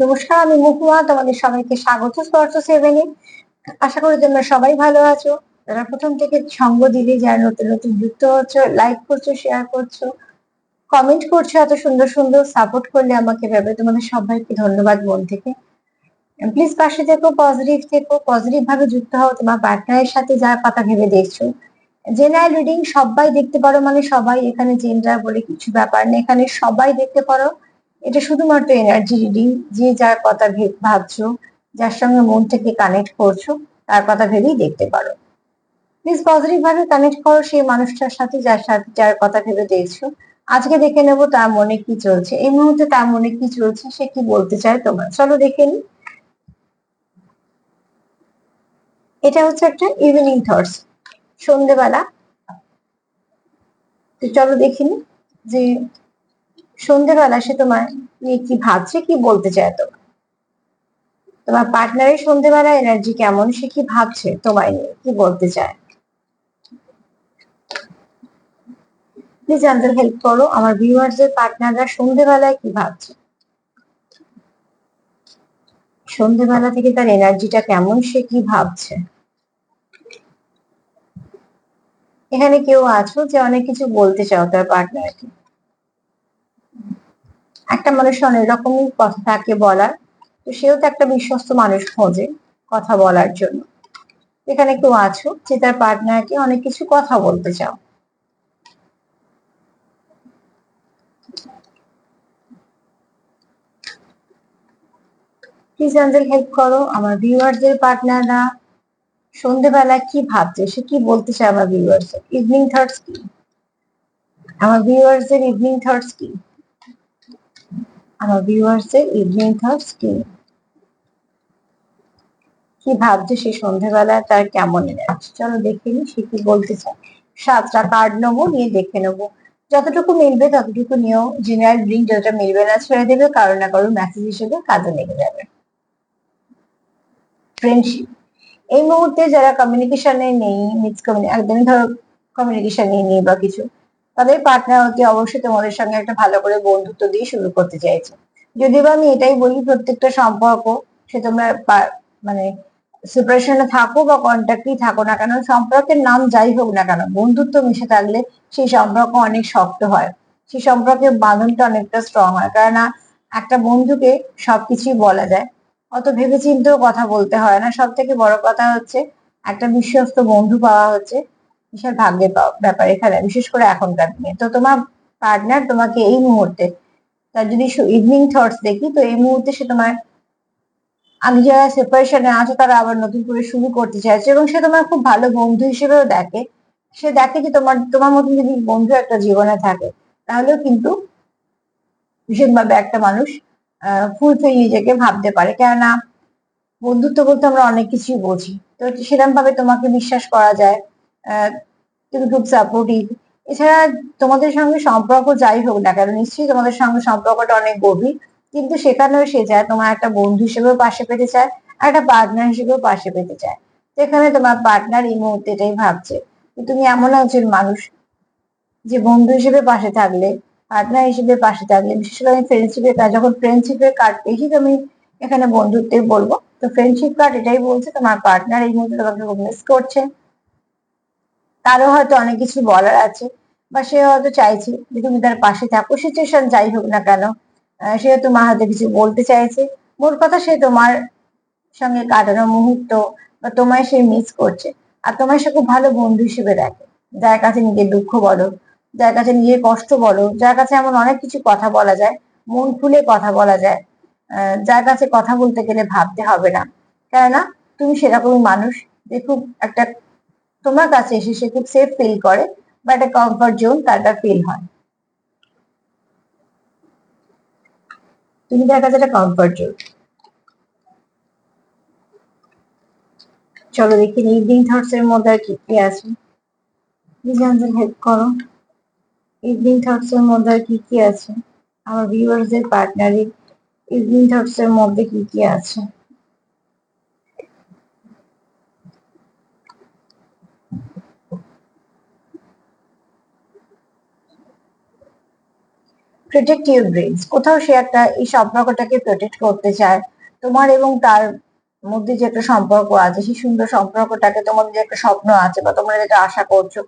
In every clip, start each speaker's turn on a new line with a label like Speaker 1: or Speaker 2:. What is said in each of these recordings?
Speaker 1: নমস্কার, আমি মহুয়া। তোমাদের সবাইকে স্বাগত স্পর্শ সেভেনে। আশা করি তোমরা সবাই ভালো আছো। যারা প্রথম থেকে সঙ্গ দিলে, যারা নতুন নতুন যুক্ত হচ্ছে, লাইক করছো, শেয়ার করছো, কমেন্ট করছো, এত সুন্দর সুন্দর সাপোর্ট করলে আমাকে ভেবে তোমাদের সবাইকে ধন্যবাদ মন থেকে। প্লিজ পাশে থেকো, পজিটিভ ভাবে যুক্ত হও তোমার পার্টনারের সাথে, যার কথা ভেবে দেখছো। জেনারেল রিডিং সবাই দেখতে পারো, মানে সবাই, এখানে জেন্ডার বলে কিছু ব্যাপার নেই, এখানে সবাই দেখতে পারো। এটা শুধুমাত্র এনার্জি রিডিং। যে যার কথা ভাবছো, যার সঙ্গে মন থেকে কানেক্ট করছো, তার কথা ভেবেই দেখতে পারো। প্লিজ পজিটিভ ভাবে কানেক্ট করো সেই মানুষটার সাথে, যার কথা ভেবে দেখছো। আজকে দেখে নেবো তার মনে কি চলছে, এই মুহূর্তে তার মনে কি চলছে, সে কি বলতে চায় তোমার। চলো দেখে নি। এটা হচ্ছে একটা ইভিনিং থটস, সন্ধেবেলা। তো চলো দেখিনি যে সন্ধেবেলা সে তোমার নিয়ে কি ভাবছে, কি বলতে চায় তোমার। তোমার পার্টনারের সন্ধেবেলা এনার্জি কেমন, সে কি ভাবছে তোমায় নিয়ে, কি বলতে চায়। প্লিজ জানতে হেল্প করো আমার ভিউয়ার্সদের, পার্টনাররা সন্ধেবেলায় কি ভাবছে, সন্ধেবেলা থেকে তার এনার্জিটা কেমন, সে কি ভাবছে। এখানে কেউ আছো যে অনেক কিছু বলতে চাও তার পার্টনারকে। একটা মানুষের অনেক রকমই কথা থাকে বলার, তো সেও তো একটা বিশ্বস্ত মানুষ খোঁজে কথা বলার জন্য। এখানে কেউ আছো যে তার পার্টনারকে অনেক কিছু কথা বলতে চাও। প্লিজ অ্যাঞ্জেল হেল্প করো আমার ভিউয়ারদের, পার্টনাররা সন্ধেবেলা কি ভাবছে, সে কি বলতে চায় আমার ভিউয়ার্স। ইভিনিং থটস কি আমার ভিউয়ার্সদের, ইভিনিং থটস কি আমার ভিউয়ার্সদের, ইভিনিং থটস কি কি ভাবছে সে সন্ধেবেলা, তার কেমন এনার্জি। চলো দেখে নি সে কি বলতে চায়। 7টা কার্ড নেবো, নিয়ে দেখে নেবো। যতটুকু মিলবে ততটুকু নিয়েও, জেনারেল রিডিং যতটা মিলবে না ছেড়ে দেবে, কারো না কারো মেসেজ হিসেবে কাজে লেগে যাবে। ফ্রেন্ডশিপ, এই মুহূর্তে যারা কমিউনিকেশনে নেই, একদমই ধরো কমিউনিকেশনে নেই বা কিছু, তাদের পার্টনার অতি অবশ্যই তোমাদের সঙ্গে একটা ভালো করে বন্ধুত্ব দিয়ে শুরু করতে চাইছে। যদিও বা আমি এটাই বলি, প্রত্যেকটা সম্পর্ক, সে তোমরা মানে সেপারেশনে থাকো বা কন্ট্যাক্টই থাকো না কেন, সম্পর্কের নাম যাই হোক না কেন, বন্ধুত্ব মিশে থাকলে সেই সম্পর্ক অনেক শক্ত হয়, সেই সম্পর্কের বাঁধনটা অনেকটা স্ট্রং হয়। কারণ একটা বন্ধুকে সবকিছুই বলা যায়, অত ভেবেচিন্তেও কথা বলতে হয় না। সব থেকে বড় কথা হচ্ছে একটা বিশ্বস্ত বন্ধু পাওয়া হচ্ছে বিশাল ভাগ্যের ব্যাপার এখানে, বিশেষ করে এখনকার দিনে। তো তোমার পার্টনার তোমাকে এই মুহূর্তে, তার যদি ইভিনিং থটস দেখি, তো এই মুহূর্তে সে তোমার, আমি যারা সেপারেশনে আছো তারা আবার নতুন করে শুরু করতে চাইছে, এবং সে তোমার খুব ভালো বন্ধু হিসেবেও দেখে। সে দেখে যে তোমার তোমার মতন যদি বন্ধু একটা জীবনে থাকে, তাহলেও কিন্তু ভীষণভাবে একটা মানুষ ফুলফিল নিজেকে ভাবতে পারে। কেননা বন্ধুত্ব বলতে আমরা অনেক কিছুই বুঝি, তো সেরকম ভাবে তোমাকে বিশ্বাস করা যায়। তুমি খুব সাপোর্টিভ। এছাড়া তোমাদের সঙ্গে সম্পর্ক যাই হোক না কেন, নিশ্চয়ই তোমাদের সঙ্গে সম্পর্কটা অনেক গভীর, কিন্তু সেখানেও সে চায় তোমার একটা বন্ধু হিসেবেও পাশে পেতে চায়, আর একটা পার্টনার হিসেবেও পাশে পেতে চায়। সেখানে তোমার পার্টনার এই মুহূর্তে এটাই ভাবছে যে তুমি এমন একজন মানুষ যে বন্ধু হিসেবে পাশে থাকলে, পার্টনার হিসেবে পাশে থাকলে, বিশেষ করে আমি ফ্রেন্ডশিপের কার্ড, যখন ফ্রেন্ডশিপের কার্ড পেয়েছি তো আমি এখানে বন্ধুত্বে বলবো। তো ফ্রেন্ডশিপ কার্ড এটাই বলছে তোমার পার্টনার এই মুহূর্তে তোমাকে খুব মিস করছে। তারও হয়তো অনেক কিছু বলার আছে, বা সে হয়তো চাইছে যে তুমি তার পাশে থাকো, সিচুয়েশন যাই হোক না কেন। সে তোমার হয়তো কিছু বলতে চাইছে। মোট কথা সে তোমার সঙ্গে কাটানো মুহূর্ত বা তোমায় সে মিস করছে। আর তোমায় সে খুব ভালো বন্ধু হিসেবে দেখে, যার কাছে নিজের দুঃখ বলো, যার কাছে নিজের কষ্ট বলো, যার কাছে এমন অনেক কিছু কথা বলা যায়, মন খুলে কথা বলা যায়, যার কাছে কথা বলতে গেলে ভাবতে হবে না। কেননা তুমি সেরকমই মানুষ যে খুব একটা, তোমার কাছে এসে সে খুব সেফ ফিল করে, বা একটা কমফর্ট জোন তার ফিল হয়। তুমি তার কাছে একটা কমফর্ট জোন। চলো দেখি ইভিনিং থটস এর মধ্যে আর কি কি আছে। প্লিজ আনসার হেল্প করো ইভিনিং থটস এর মধ্যে আর কি কি আছে, আমার ভিউয়ার্সদের, পার্টনারের ইভিনিং থটস এর মধ্যে কি কি আছে। প্রোটেক্ট ইউর ড্রিমস, কোথাও সে একটা এই সম্পর্কটাকে প্রোটেক্ট করতে চায়। তোমার এবং তার মধ্যে যে একটা সম্পর্ক আছে, সেই সুন্দর সম্পর্কটাকে, তোমাদের যে একটা স্বপ্ন আছে বা তোমরা যেটা আশা করছো,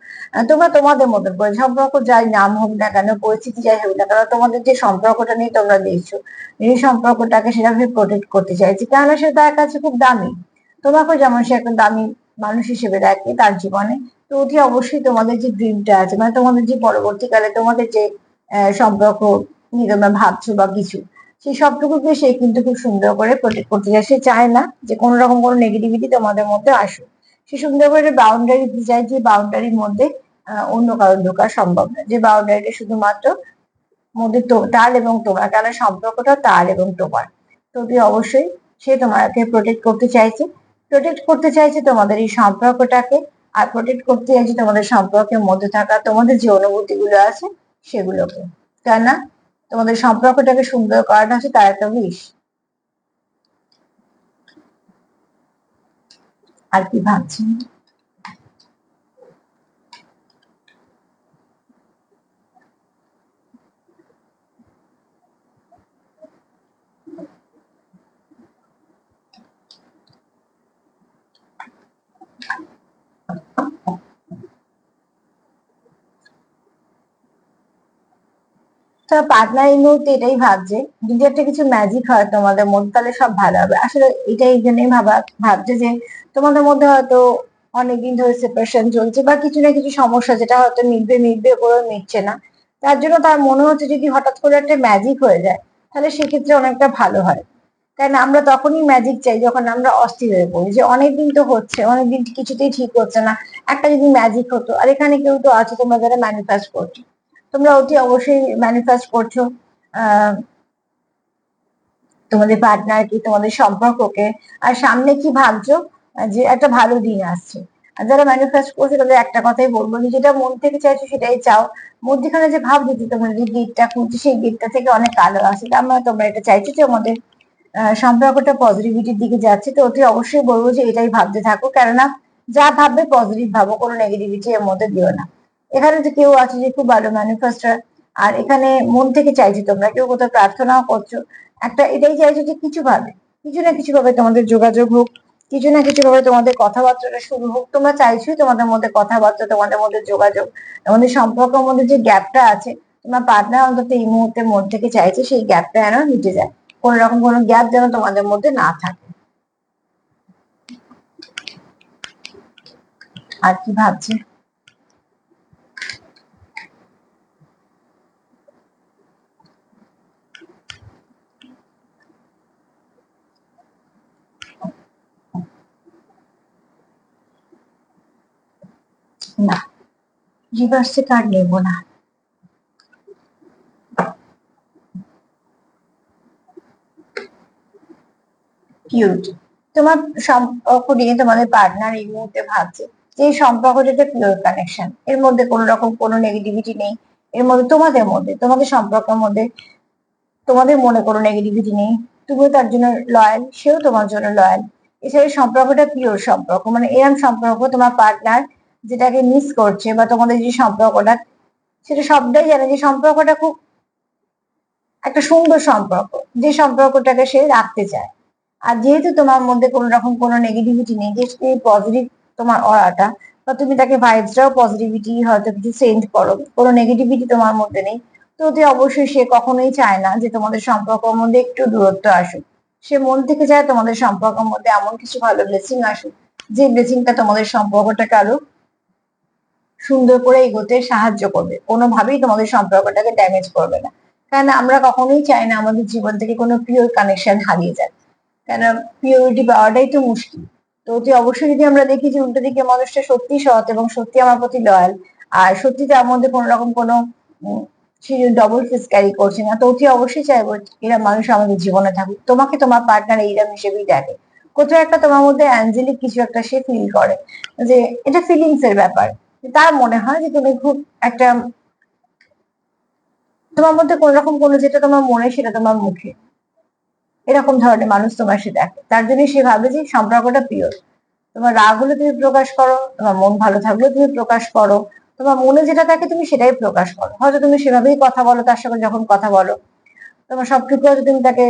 Speaker 1: তোমরা তোমাদের মতন করে সম্পর্ক যাই নাম হোক না কেন, পরিস্থিতি যাই হোক না কেন, তোমাদের যে সম্পর্কটা নিয়ে তোমরা দেখছো, এই সম্পর্কটাকে সেভাবে প্রোটেক্ট করতে চাইছে, কেননা সে তার কাছে খুব দামি। তোমাকেও যেমন সে একটা দামি মানুষ হিসেবে দেখে তার জীবনে। তো অতি অবশ্যই তোমাদের যে ড্রিমটা আছে, মানে তোমাদের যে পরবর্তীকালে তোমাদের যে সম্পর্ক নিয়ে তোমরা ভাবছো বা কিছু, সেই সবটুকুকে সে কিন্তু খুব সুন্দর করে প্রোটেক্ট করতে চায়। সে চায় না যে কোনো রকম কোনো নেগেটিভিটি তোমাদের মধ্যে আসুক। সে সুন্দর করে বাউন্ডারি দিতে চায়, যে বাউন্ডারির মধ্যে অন্য কারোর ঢোকা সম্ভব না, যে বাউন্ডারিটা শুধুমাত্র মধ্যে তার এবং তোমার, কেন সম্পর্কটা তার এবং তোমার। তো তুই অবশ্যই সে তোমাকে প্রোটেক্ট করতে চাইছে, প্রোটেক্ট করতে চাইছে তোমাদের এই সম্পর্কটাকে, আর প্রোটেক্ট করতে চাইছে তোমাদের সম্পর্কের মধ্যে থাকা তোমাদের যে অনুভূতি গুলো আছে সেগুলোকে, কেননা তোমাদের সম্পর্কটাকে সুন্দর করাটা হচ্ছে তার একটা উইশ। আর কি ভাবছেন? তো পার্টনার এই মুহূর্তে এটাই ভাবছে, যদি একটা কিছু ম্যাজিক হয় তোমাদের মধ্যে তাহলে সব ভালো হবে। আসলে এটা এই জন্যই ভাবছে যে তোমাদের মধ্যে হয়তো অনেকদিন ধরে সেপারেশন চলছে বা কিছু না কিছু সমস্যা, যেটা হয়তো মিটবে মিটবে করেও মিটছে না। তার জন্য তার মনে হচ্ছে যদি হঠাৎ করে একটা ম্যাজিক হয়ে যায় তাহলে সেক্ষেত্রে অনেকটা ভালো হয়। কারণ আমরা তখনই ম্যাজিক চাই যখন আমরা অস্থির হয়ে পড়ি, যে অনেকদিন তো হচ্ছে, অনেকদিন কিছুতেই ঠিক হচ্ছে না, একটা যদি ম্যাজিক হতো। আর এখানে কেউ তো আছে তোমরা যারা ম্যানিফেস্ট করছো, তোমরা অতি অবশ্যই ম্যানিফেস্ট করছো আহ তোমাদের পার্টনার কি, তোমাদের সম্পর্ককে। আর সামনে কি ভাবছো, যে একটা ভালো দিন আসছে। আর যারা ম্যানিফেস্ট করছে তাদের একটা কথাই বলবো, যে যেটা মন থেকে চাইছো সেটাই চাও। মধ্যখানে যে ভাব দিতে তোমরা যে গেটটা খুঁজছো, সেই গেটটা থেকে অনেক আলো আসে, তার মানে তোমরা এটা চাইছো যে আমাদের সম্পর্কটা পজিটিভিটির দিকে যাচ্ছে। তো অতি অবশ্যই বলবো যে এটাই ভাবতে থাকো, কেননা যা ভাববে পজিটিভ ভাবো, কোনো নেগেটিভিটি এর মধ্যে দিও না। এখানে যে কেউ আছে যে খুব ভালো ম্যানিফেস্টার, আর এখানে মন থেকে চাইছো, তোমরা কেউ কোথাও প্রার্থনাও করছো, একটা এটাই চাইছো যে কিছু ভাবে, কিছু না কিছু ভাবে তোমাদের যোগাযোগ হোক, কিছু না কিছু ভাবে তোমাদের কথাবার্তাটা শুরু হোক। তোমরা চাইছোই তোমাদের মধ্যে কথাবার্তা, তোমাদের মধ্যে যোগাযোগ, তোমাদের সম্পর্কের মধ্যে যে গ্যাপটা আছে, তোমার পার্টনার অন্তত এই মুহূর্তের মধ্যে থেকে চাইছে সেই গ্যাপটা যেন মিটে যায়, কোন রকম কোনো গ্যাপ যেন তোমাদের মধ্যে না থাকে। আর কি ভাবছে? না, রিভার্সে কার্ড নেবো না। পিওরিটি, তোমার সম্পর্ক নিয়ে তোমাদের পার্টনার এই মুহূর্তে ভাবছে যে এই সম্পর্কটা একটা পিওর কানেকশন, এর মধ্যে কোনো রকম কোনো নেগেটিভিটি নেই। এর মধ্যে তোমাদের মধ্যে, তোমাদের সম্পর্কের মধ্যে তোমাদের মনে কোনো নেগেটিভিটি নেই। তুমিও তার জন্য লয়াল, সেও তোমার জন্য লয়াল। এছাড়া এই সম্পর্কটা পিওর সম্পর্ক, মানে এরম সম্পর্ক তোমার পার্টনার যেটাকে মিস করছে বা তোমাদের যে সম্পর্কটা, সেটা সবটাই জানে যে সম্পর্কটা খুব একটা সুন্দর সম্পর্ক, যে সম্পর্কটাকে সে রাখতে চায়। আর যেহেতু তোমার মধ্যে কোনো রকম কোনো নেগেটিভিটি নেই, যে পজিটিভ তোমার অরাটা, বা তুমি তাকে ভাইবসটাও পজিটিভিটি হয়তো কিছু সেন্ড করো, কোনো নেগেটিভিটি তোমার মধ্যে নেই। তো অতি অবশ্যই সে কখনোই চায় না যে তোমাদের সম্পর্কের মধ্যে একটু দূরত্ব আসুক। সে মন থেকে চায় তোমাদের সম্পর্কের মধ্যে এমন কিছু ভালো ব্লেসিং আসুক, যে ব্লেসিংটা তোমাদের সম্পর্কটাকে আরো সুন্দর করে এগোতে সাহায্য করবে, কোনোভাবেই তোমাদের সম্পর্কটাকে ড্যামেজ করবে না। কারণ আমরা কখনোই চাই না আমাদের জীবন থেকে কোনো পিওর কানেকশন হারিয়ে যাক, কেন পিওরিটি পাওয়াটাই তো মুশকিল। তো অতি অবশ্যই যদি আমরা দেখি যে উল্টো দিকে মানুষটা সত্যি সৎ এবং সত্যি আমার প্রতি লয়াল, আর সত্যি তার মধ্যে কোনো রকম কোনো সে ডবল ফেস ক্যারি করছে না, তো অতি অবশ্যই চাইবো এরা মানুষ আমাদের জীবনে থাকুক। তোমাকে তোমার পার্টনার এইরকম হিসেবেই দেখে, কোথাও একটা তোমার মধ্যে অ্যাঞ্জেলিক কিছু একটা সে ফিল করে, যে এটা ফিলিংস এর ব্যাপার। তার মনে হয় যে তুমি খুব একটা, তোমার মধ্যে কোন রকম কোনো যেটা তোমার মনে সেটা তোমার মুখে, এরকম ধরনের মানুষ তোমার সে দেখে। তার জন্য সে ভাবে যে সম্পর্কটা পিওর। তোমার রাগ হলে তুমি প্রকাশ করো, তোমার মন ভালো থাকলেও তুমি প্রকাশ করো, তোমার মনে যেটা থাকে তুমি সেটাই প্রকাশ করো। হয়তো তুমি সেভাবেই কথা বলো তার সঙ্গে, যখন কথা বলো তোমার সবটুকু হয়তো তুমি তাকে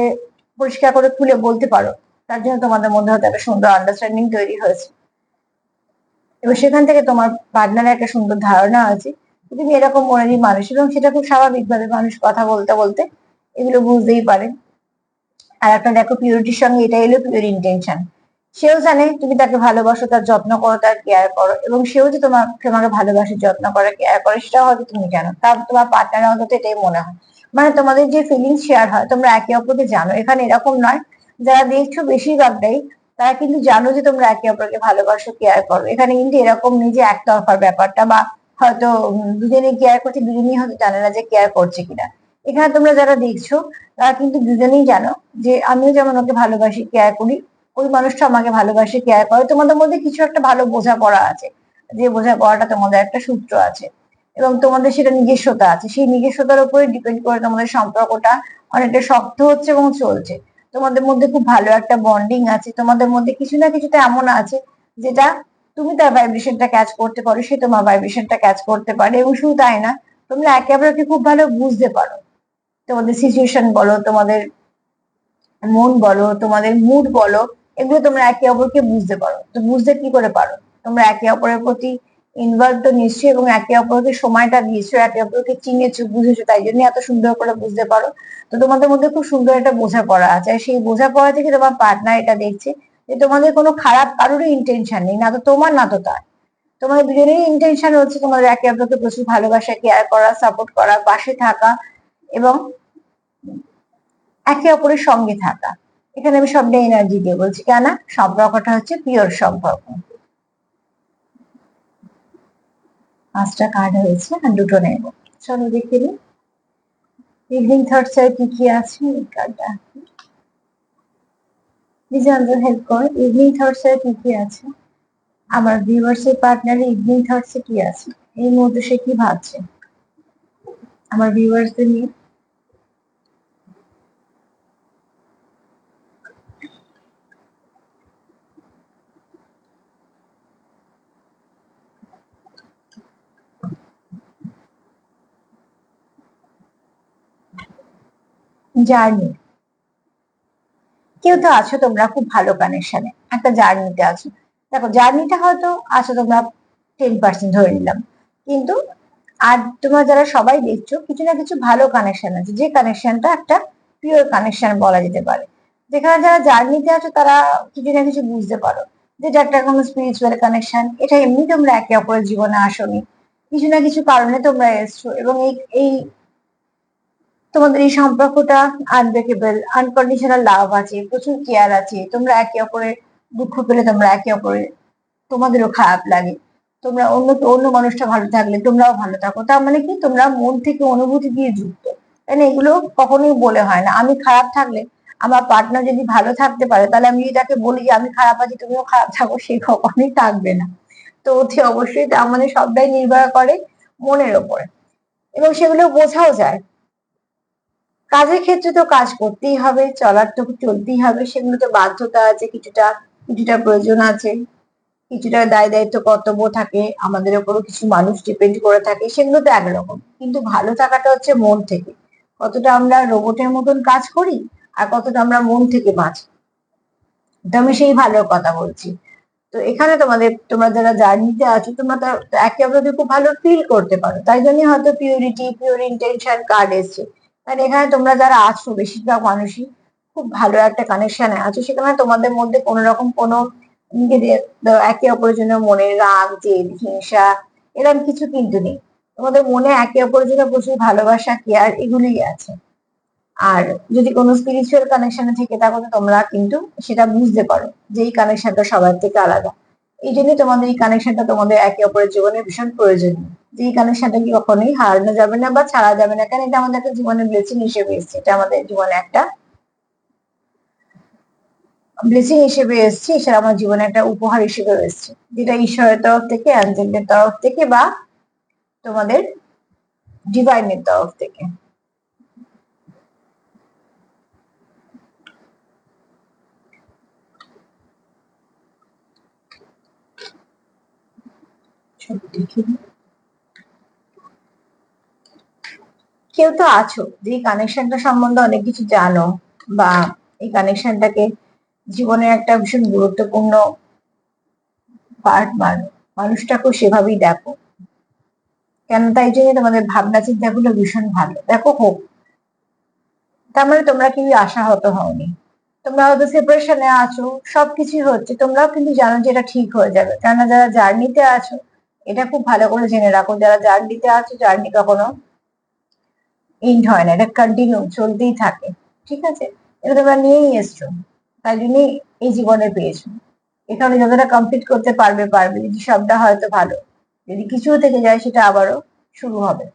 Speaker 1: পরিষ্কার করে খুলে বলতে পারো, তার জন্য তোমাদের মধ্যে হয়তো একটা সুন্দর আন্ডারস্ট্যান্ডিং তৈরি হয়েছে। এবং সেখান থেকে তোমার পার্টনারের একটা সুন্দর ধারণা আছে যে তুমি এরকম মনেরই মানুষ, এবং সেটা খুব স্বাভাবিকভাবে মানুষ কথা বলতে বলতে এগুলো বুঝতেই পারে। আর একটা দেখো, পিউরিটির সঙ্গে এটাই হলো পিওর ইন্টেনশন। সেও জানে তুমি তাকে ভালোবাসো, তার যত্ন করো, তার কেয়ার করো, এবং সেও যে তোমাকে ভালোবাসে, যত্ন করে, কেয়ার করে, সেটাও হয়তো তুমি জানো, তার তোমার পার্টনার অন্তত এটাই মনে হয়। মানে তোমাদের যে ফিলিংস শেয়ার হয়, তোমরা একে অপরকে জানো। এখানে এরকম নয়, যারা দেখছো বেশিরভাগটাই তারা কিন্তু জানো যে তোমরা একে অপরকে ভালোবাসো, কেয়ার করো। এখানে কিন্তু এরকম নেই যে একতরফার ব্যাপারটা, বা হয়তো দুজনেই কেয়ার করছে, দুজনেই হয়তো জানে না যে কেয়ার করছে কিনা। এখানে তোমরা যারা দেখছো তারা কিন্তু দুজনেই জানো যে আমিও যেমন ওকে ভালোবাসি, কেয়ার করি, ওই মানুষটা আমাকে ভালোবাসে, কেয়ার করে। তোমাদের মধ্যে কিছু একটা ভালো বোঝাপড়া আছে, যে বোঝাপড়াটা তোমাদের একটা সূত্র আছে, এবং তোমাদের সেটা নিজস্বতা আছে। সেই নিজস্বতার উপরে ডিপেন্ড করে তোমাদের সম্পর্কটা অনেকটা শক্ত হচ্ছে এবং চলছে। তোমাদের মধ্যে খুব ভালো একটা বন্ডিং আছে, তোমাদের মধ্যে কিছু না কিছুটা এমন আছে যেটা তুমি তার ভাইব্রেশনটা ক্যাচ করতে পারো, সে তোমার ভাইব্রেশনটা ক্যাচ করতে পারে। এবং শুধু তাই না, তোমরা একে অপরকে খুব ভালো বুঝতে পারো। তোমাদের সিচুয়েশন বলো, তোমাদের মন বলো, তোমাদের মুড বলো, এগুলো তোমরা একে অপরকে বুঝতে পারো। তো বুঝতে কি করে পারো? তোমরা একে অপরের প্রতি ইনভলভ তো নিশ্চয়ই, এবং একে অপরকে সময়টা দিয়েছো, একে অপরকে চিনেছো, বুঝেছো, তাই জন্য এত সুন্দর করে বুঝতে পারো। তো তোমাদের মধ্যে খুব সুন্দর একটা বোঝাপড়া আছে, আর সেই বোঝাপড়া থেকে তোমার পার্টনার এটা দেখছে যে তোমাদের কোনো খারাপ কারোরই ইন্টেনশন নেই, না তো তোমার না তো তার। তোমাদের দুজনেরই ইন্টেনশন হচ্ছে তোমাদের একে অপরকে প্রচুর ভালোবাসা, কেয়ার করা, সাপোর্ট করা, পাশে থাকা, এবং একে অপরের সঙ্গে থাকা। এখানে আমি সবটা এনার্জি দিয়ে বলছি, কেন? সম্পর্কটা হচ্ছে পিওর সম্পর্ক। 5টা কার্ড হয়েছে আর দুটো নেব। চলো দেখে নিই ইভিনিং থটস এর কি কি আছে। এই কার্ডটা প্লিজ আমাদের হেল্প করো, ইভিনিং থটস এর কি কি আছে, আমার ভিউয়ার্স এর পার্টনারের ইভিনিং থটস এ কি আছে, এই মুহূর্তে সে কি ভাবছে আমার ভিউয়ার্সদের নিয়ে। জার্নি, কেউ তো আছো তোমরা খুব ভালো কানেকশনে, একটা জার্নিতে আছো। দেখো, জার্নিটা হয়তো আছো তোমরা 10% ধরে নিলাম, কিন্তু আর তোমরা যারা সবাই দেখছো, কিছু না কিছু ভালো কানেকশন আছে, যে কানেকশনটা একটা পিওর কানেকশন বলা যেতে পারে। যেখানে যারা জার্নিতে আছো তারা কিছু না কিছু বুঝতে পারো, যেটা একটা কোনো স্পিরিচুয়াল কানেকশন। এটা এমনি তোমরা একে অপরের জীবনে আসোনি, কিছু না কিছু কারণে তোমরা এসছো, এবং এই এই তোমাদের এই সম্পর্কটা আনব্রেকেবল, আনকন্ডিশনাল লাভ আছে, প্রচুর কেয়ার আছে। তোমরা একে অপরের দুঃখ পেলে তোমরা একে অপরের, তোমাদেরও খারাপ লাগে। তোমরা অন্য মানুষটা ভালো থাকলে তোমরাও ভালো থাকো, তার মানে কি তোমরা মন থেকে অনুভূতি দিয়ে যুক্ত। তাই না? এগুলো কখনোই বলে হয় না। আমি খারাপ থাকলে আমার পার্টনার যদি ভালো থাকতে পারে, তাহলে আমি যদি তাকে বলি যে আমি খারাপ আছি তুমিও খারাপ থাকো, সে কখনোই থাকবে না। তো অতি অবশ্যই তার মানে সবটাই নির্ভর করে মনের ওপরে, এবং সেগুলো বোঝাও যায়। কাজের ক্ষেত্রে তো কাজ করতেই হবে, চলার তো চলতেই হবে, সেগুলো তো বাধ্যতা আছে, কিছুটা কিছুটা প্রয়োজন আছে, কিছুটা দায় দায়িত্ব কর্তব্য থাকে, আমাদের উপরও কিছু মানুষ ডিপেন্ড করে থাকে, সেগুলো তো একরকম। কিন্তু ভালো থাকাটা হচ্ছে মন থেকে, কতটা আমরা রোবটের মতন কাজ করি আর কতটা আমরা মন থেকে বাঁচি। তো আমি সেই ভালোর কথা বলছি। তো এখানে তোমরা যারা জার্নিতে আছো, তোমরা একে অপরকে খুব ভালো ফিল করতে পারো, তাই জন্য হয়তো পিউরিটি, পিওর ইন্টেনশন কার্ড এসছে। কারণ এখানে তোমরা যারা আছো বেশিরভাগ মানুষই খুব ভালো একটা কানেকশনে আছো, সেখানে তোমাদের মধ্যে কোনো রকম কোনো নিজেদের একে অপরের জন্য মনে রাগ, জেদ, হিংসা, এরকম কিছু কিন্তু নেই। তোমাদের মনে একে অপরের জন্য প্রচুর ভালোবাসা, কেয়ার, এগুলোই আছে। আর যদি কোনো স্পিরিচুয়াল কানেকশনে থেকে থাকো, তো তোমরা কিন্তু সেটা বুঝতে পারো যে এই কানেকশনটা সবার থেকে আলাদা। এই জন্যই তোমাদের এই কানেকশনটা তোমাদের একে অপরের জীবনে ভীষণ প্রয়োজনীয়। যে এই কানেকশনটা কি কখনোই হারানো যাবে না বা ছাড়া যাবে না, কারণ এটা আমাদের একটা জীবনের ব্লেসিং হিসেবে এসেছে, এটা আমাদের জীবনে একটা ব্লেসিং হিসেবে এসেছে, সেটা আমার জীবনে একটা উপহার হিসেবে এসেছে, যেটা ঈশ্বরের তরফ থেকে, অ্যাঞ্জেলদের তরফ থেকে, বা তোমাদের ডিভাইনের তরফ থেকে। সব দেখে নিই। কেউ তো আছো যে কানেকশনটা সম্বন্ধে অনেক কিছু জানো, বা এই কানেকশনটাকে জীবনের একটা ভীষণ গুরুত্বপূর্ণ পার্ট মানো, মানুষটাকেও সেভাবেই দেখো। কেন তাই জন্য তোমাদের ভাবনা চিন্তাগুলো ভীষণ ভালো, দেখো হোক। তার মানে তোমরা কেউই আশাহত হওনি, তোমরা হয়তো সেপারেশনে আছো, সবকিছুই হচ্ছে, তোমরাও কিন্তু জানো যে এটা ঠিক হয়ে যাবে। কেননা যারা জার্নিতে আছো, এটা খুব ভালো করে জেনে রাখো, যারা জার্নিতে আছো, জার্নি কখনো এন্ড হয় না, এটা কন্টিনিউ চলতেই থাকে। ঠিক আছে, এটা তোমরা নিয়েই এসছো, তাই জন্যই এই জীবনে পেয়েছো। এখানে যতটা কমপ্লিট করতে পারবে পারবে, যদি সবটা হয়তো ভালো, যদি কিছু থেকে যায় সেটা আবারও শুরু হবে।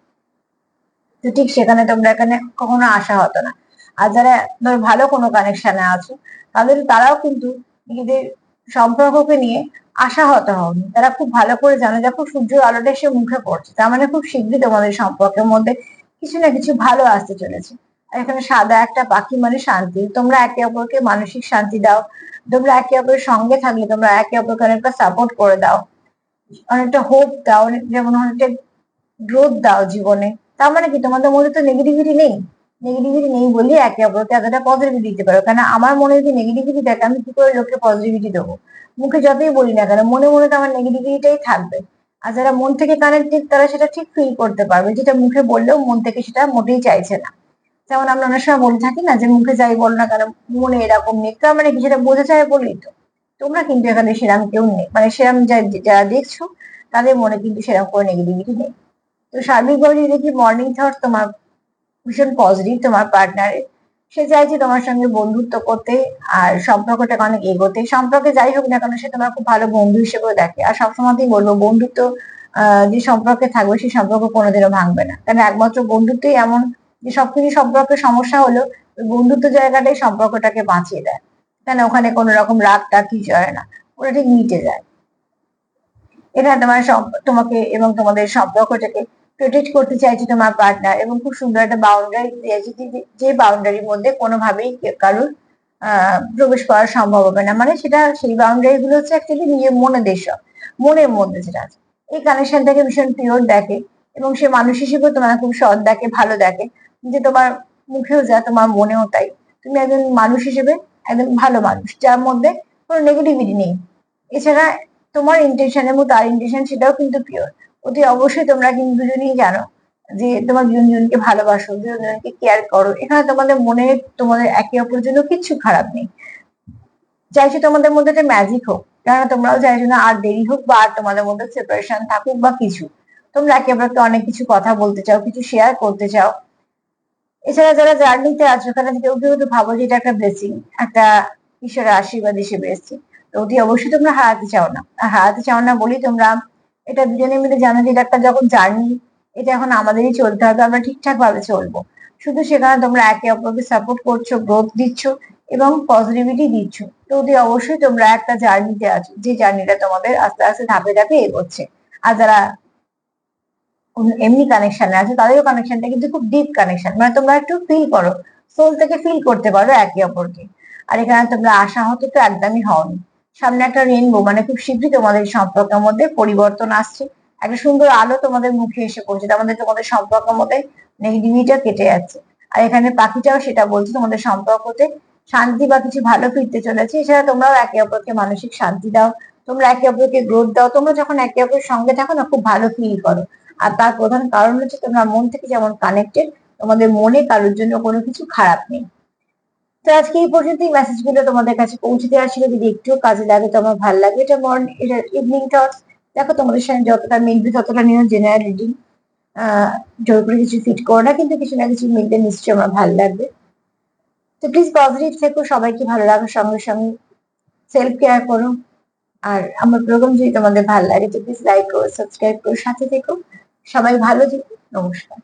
Speaker 1: তো ঠিক সেখানে তোমরা এখানে কখনো আশা হতো না। আর যারা ধরো ভালো কোনো কানেকশনে আছো, তারাও কিন্তু নিজেদের সম্পর্ককে নিয়ে আশাহত হওনি। তারা খুব ভালো করে জানে, যখন সূর্যের আলোটা এসে মুখে পড়ছে, তার মানে খুব শীঘ্রই তোমাদের সম্পর্কের মধ্যে কিছু না কিছু ভালো আসতে চলেছে। আর এখানে সাদা একটা পাখি মানে শান্তি, তোমরা একে অপরকে মানসিক শান্তি দাও, তোমরা একে অপরের সঙ্গে থাকলে তোমরা একে অপরকে অনেকটা সাপোর্ট করে দাও, অনেকটা হোপ দাও, যেমন অনেকটা গ্রোথ দাও জীবনে। তার মানে কি তোমাদের মধ্যে তো নেগেটিভিটি নেই, নেগেটিভিটি নেই বলে একে অপরকে এতটা পজিটিভিটি দিতে পারো। কারণ আমার মনে যদি নেগেটিভিটি থাকে, আমি কি করে লোককে পজিটিভিটি দেবো? মুখে যতই বলি না কেন, মনে মনে তো আমার নেগেটিভিটিটাই থাকবে। আর যারা মন থেকে কানেক্টেড, তারা সেটা ঠিক ফিল করতে পারবে, যেটা মুখে বললেও মন থেকে সেটা মোটেই চাইছে না। যেমন আমরা অনেক সময় বলে থাকি না, যে মুখে যাই বল না কেন মনে এরকম নেই, তার মানে কি সেটা বোঝা যায় বলেই তো। তোমরা কিন্তু এখানে সেরাম কেউ নেই, মানে সেরাম যারা দেখছো, তাদের মনে কিন্তু সেরকম করে নেগেটিভিটি নেই। তো সার্বিকভাবে যদি দেখি, মর্নিং থট তোমার ভীষণ পজিটিভ, তোমার পার্টনারের। সে চাইছে তোমার সঙ্গে বন্ধুত্ব করতে, আর সম্পর্কটাকে অনেক এগোতে। সম্পর্কে যাই হোক না কেন, সে তোমার খুব ভালো বন্ধু হিসেবেও দেখে। আর সবসময়তেই বলবো, বন্ধুত্ব যে সম্পর্কে থাকবে, সেই সম্পর্ক কোনোদিনও ভাঙবে না। কারণ একমাত্র বন্ধুত্বই এমন, যে সবকিছু সম্পর্কে সমস্যা হলো, ওই বন্ধুত্ব জায়গাটাই সম্পর্কটাকে বাঁচিয়ে দেয়। কেন ওখানে কোনো রকম রাগ টাগ কিছু হয় না, ওটা ঠিক মিটে যায়। এটা তোমার তোমাকে এবং তোমাদের সম্পর্কটাকে প্রোটেক্ট করতে চাইছে তোমার পার্টনার, এবং খুব সুন্দর একটা বাউন্ডারি দিয়েছে, যে বাউন্ডারির মধ্যে কোনোভাবেই কারোর প্রবেশ করা সম্ভব হবে না। মানে সেটা, সেই বাউন্ডারি গুলো হচ্ছে অ্যাকচুয়ালি নিজের মনে দেশ, মনের মধ্যে যেটা আছে। এই কানেকশনটাকে ভীষণ পিওর দেখে, এবং সে মানুষ হিসেবে তোমার খুব সৎ দেখে, ভালো দেখে। যে তোমার মুখেও যা, তোমার মনেও তাই। তুমি একজন মানুষ হিসেবে একজন ভালো মানুষ, যার মধ্যে কোনো নেগেটিভিটি নেই। এছাড়া তোমার ইন্টেনশন এবং তার ইন্টেনশন, সেটাও কিন্তু পিওর। অতি অবশ্যই তোমরা কিন্তু দুজনেই জানো যে তোমার দুজন দুজনকে ভালোবাসো, দুজন দুজনকে কেয়ার করো। এখানে তোমাদের মনে, তোমাদের একে অপরের জন্য কিচ্ছু খারাপ নেই। চাইছো তোমাদের মধ্যে একটা ম্যাজিক হোক, কেননা তোমরাও চাইছো না আর দেরি হোক, বা আর তোমাদের মধ্যে সেপারেশন থাকুক বা কিছু। তোমরা একে অপরকে অনেক কিছু কথা বলতে চাও, কিছু শেয়ার করতে চাও। এছাড়া যারা জার্নিতে আছো, তারা কেউ কেউ তো ভাবো যে এটা একটা ব্লেসিং, একটা ঈশ্বরের আশীর্বাদ হিসেবে এসছে। তো অতি অবশ্যই তোমরা হারাতে চাও না, আর হারাতে চাও না বলেই তোমরা এটা দুজনে মিলে জানো যে এটা একটা যখন জার্নি, এটা এখন আমাদেরই চলতে হবে, আমরা ঠিকঠাক ভাবে চলবো। শুধু সেখানে তোমরা একে অপরকে সাপোর্ট করছো, গ্রোথ দিচ্ছ এবং পজিটিভিটি দিচ্ছ। তো অতি অবশ্যই তোমরা একটা জার্নিতে আছো, যে জার্নিটা তোমাদের আস্তে আস্তে ধাপে ধাপে এগোচ্ছে। আর যারা এমনি কানেকশনে আছে, তাদেরও কানেকশনটা কিন্তু খুব ডিপ কানেকশন, মানে তোমরা একটু ফিল করো, সোল থেকে ফিল করতে পারো একে অপরকে। আর এখানে তোমরা আশাহত তো একদমই হওনি। সামনে একটা রেনবো, মানে খুব শীঘ্রই তোমাদের সম্পর্কের মধ্যে পরিবর্তন আসছে, একটা সুন্দর আলো তোমাদের মুখে এসে পড়ছে, তোমাদের সম্পর্কের মধ্যে নেগেটিভিটিটা কেটে যাচ্ছে। আর এখানে পাখিটাও সেটা বলছে, তোমাদের সম্পর্কতে শান্তি বা কিছু ভালো ফিরতে চলেছে। এছাড়া তোমরাও একে অপরকে মানসিক শান্তি দাও, তোমরা একে অপরকে গ্রোথ দাও। তোমরা যখন একে অপরের সঙ্গে থাকো না, খুব ভালো ফিল করো। আর তার প্রধান কারণ হচ্ছে, তোমরা মন থেকে যেমন কানেক্টেড, তোমাদের মনে কারোর জন্য কোনো কিছু খারাপ নেই। তো আজকে এই পর্যন্তই মেসেজ গুলো তোমাদের কাছে পৌঁছে দেওয়া ছিল। যদি একটু কাজে লাগে, তোমার ভালো লাগবে, এটা মর্নিং, এটা ইভিনিং টক্স। দেখো তোমাদের সঙ্গে যতটা মিলবে ততটা নিও, জেনারেল রিডিং। জোর করে কিছু ফিট করো না, কিন্তু কিছু না কিছু মিলবে, নিশ্চয়ই আমার ভালো লাগবে। তো প্লিজ পজিটিভ থেকো, সবাইকে ভালো লাগার সঙ্গে সঙ্গে সেলফ কেয়ার করো। আর আমার প্রোগ্রাম যদি তোমাদের ভালো লাগে, তো প্লিজ লাইক করো, সাবস্ক্রাইব করো, সাথে থেকো। সবাই ভালো থেকো, নমস্কার।